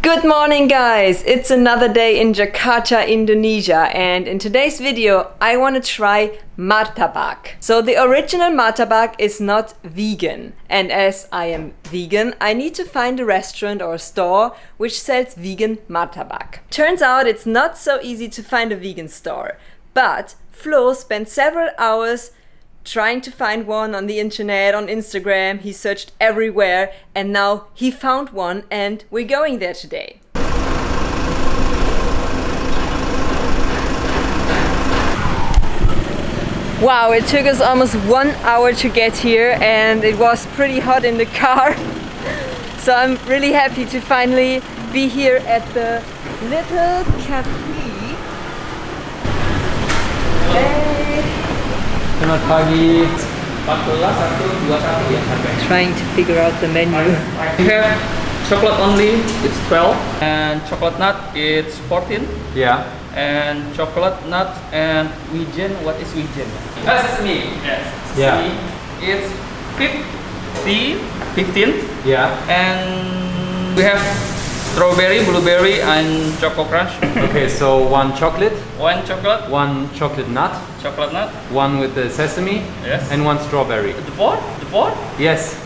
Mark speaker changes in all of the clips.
Speaker 1: Good morning guys! It's another day in Jakarta, Indonesia, and in today's video I want to try martabak. So the original martabak is not vegan, and as I am vegan I need to find a restaurant or a store which sells vegan martabak. Turns out it's not so easy to find a vegan store, but Flo spent several hours trying to find one on the internet, on Instagram. He searched everywhere and now he found one and we're going there today. Wow, it took us almost 1 hour to get here and it was pretty hot in the car. So I'm really happy to finally be here at the little cafe. Hey.
Speaker 2: Selamat pagi.
Speaker 1: 14.121 ya harganya. Trying to figure out the menu.
Speaker 2: We have chocolate only, it's 12, and chocolate nut, it's 14.
Speaker 3: Yeah.
Speaker 2: And chocolate nut and wijen, what is wijen? Sesame. Yes.
Speaker 3: Yeah.
Speaker 2: It's 15.
Speaker 3: Yeah.
Speaker 2: And we have strawberry, blueberry, and choco crunch.
Speaker 3: Okay, so one chocolate,
Speaker 2: One chocolate,
Speaker 3: one chocolate nut, one with the sesame,
Speaker 2: yes,
Speaker 3: and one strawberry.
Speaker 2: the four.
Speaker 3: Yes.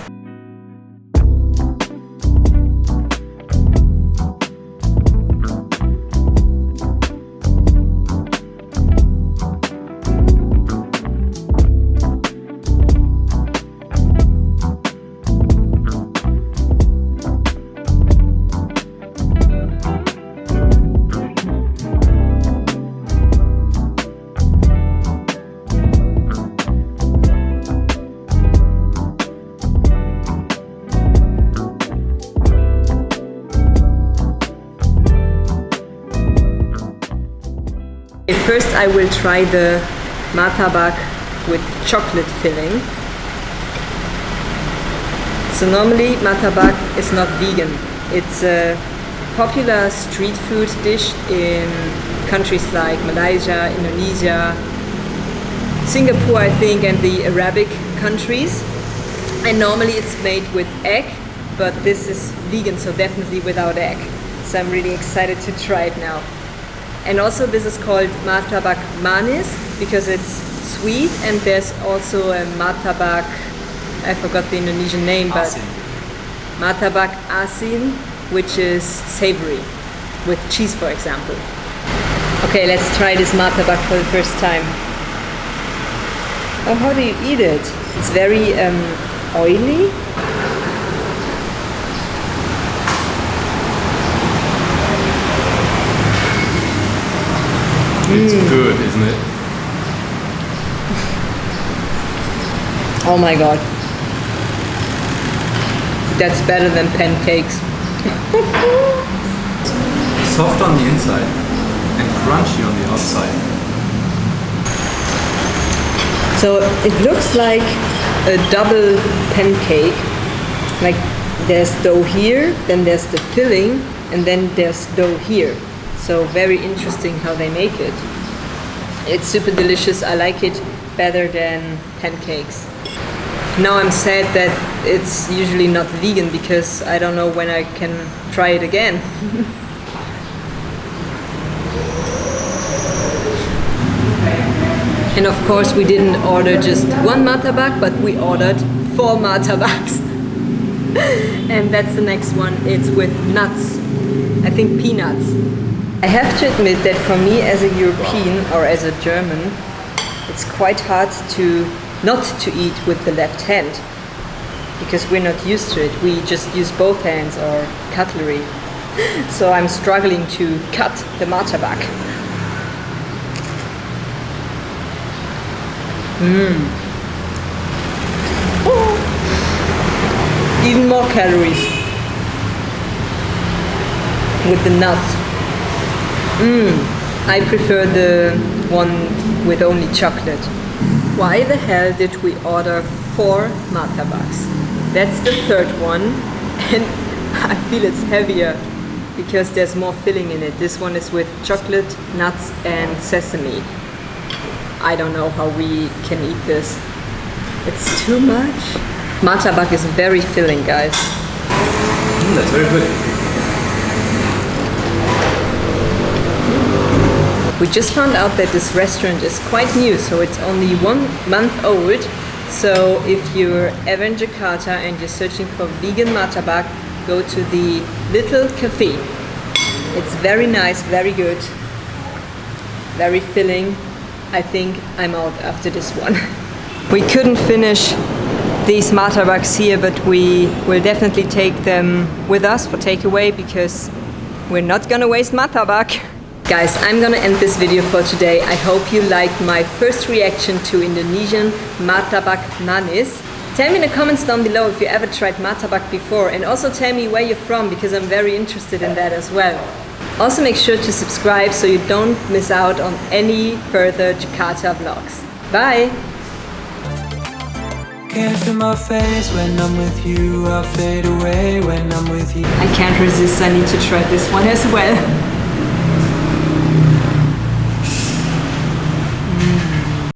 Speaker 1: First I will try the martabak with chocolate filling. So normally martabak is not vegan. It's a popular street food dish in countries like Malaysia, Indonesia, Singapore I think, and the Arabic countries. And normally it's made with egg, but this is vegan, so definitely without egg. So I'm really excited to try it now. And also this is called Martabak Manis because it's sweet, and there's also a Martabak, I forgot the Indonesian name, but
Speaker 3: Asin.
Speaker 1: Martabak Asin, which is savory, with cheese for example. Okay, let's try this Martabak for the first time. Oh, how do you eat it? It's very oily.
Speaker 3: It's good, isn't it?
Speaker 1: Oh my god. That's better than pancakes.
Speaker 3: Soft on the inside and crunchy on the outside.
Speaker 1: So it looks like a double pancake. Like there's dough here, then there's the filling, and then there's dough here. So very interesting how they make it. It's super delicious. I like it better than pancakes. Now I'm sad that it's usually not vegan because I don't know when I can try it again. And of course we didn't order just one martabak, but we ordered 4 martabaks. And that's the next one. It's with nuts. I think peanuts. I have to admit that for me as a European or as a German, it's quite hard to not to eat with the left hand because we're not used to it. We just use both hands or cutlery. So I'm struggling to cut the martabak. Oh. Even more calories with the nuts. I prefer the one with only chocolate. Why the hell did we order 4 martabaks? That's the third one, and I feel it's heavier because there's more filling in it. This one is with chocolate, nuts and sesame. I don't know how we can eat this. It's too much. Martabak is very filling, guys.
Speaker 3: That's very good.
Speaker 1: We just found out that this restaurant is quite new, so it's only 1 month old. So if you're ever in Jakarta and you're searching for vegan martabak, go to the little cafe. It's very nice, very good, very filling. I think I'm out after this one. We couldn't finish these martabaks here, but we will definitely take them with us for takeaway because we're not gonna waste martabak. Guys, I'm gonna end this video for today. I hope you liked my first reaction to Indonesian martabak manis. Tell me in the comments down below if you ever tried martabak before, and also tell me where you're from because I'm very interested in that as well. Also make sure to subscribe so you don't miss out on any further Jakarta vlogs. Bye!
Speaker 4: Can't feel my face when I'm with you. I fade away when I'm with you.
Speaker 1: I can't resist, I need to try this one as well.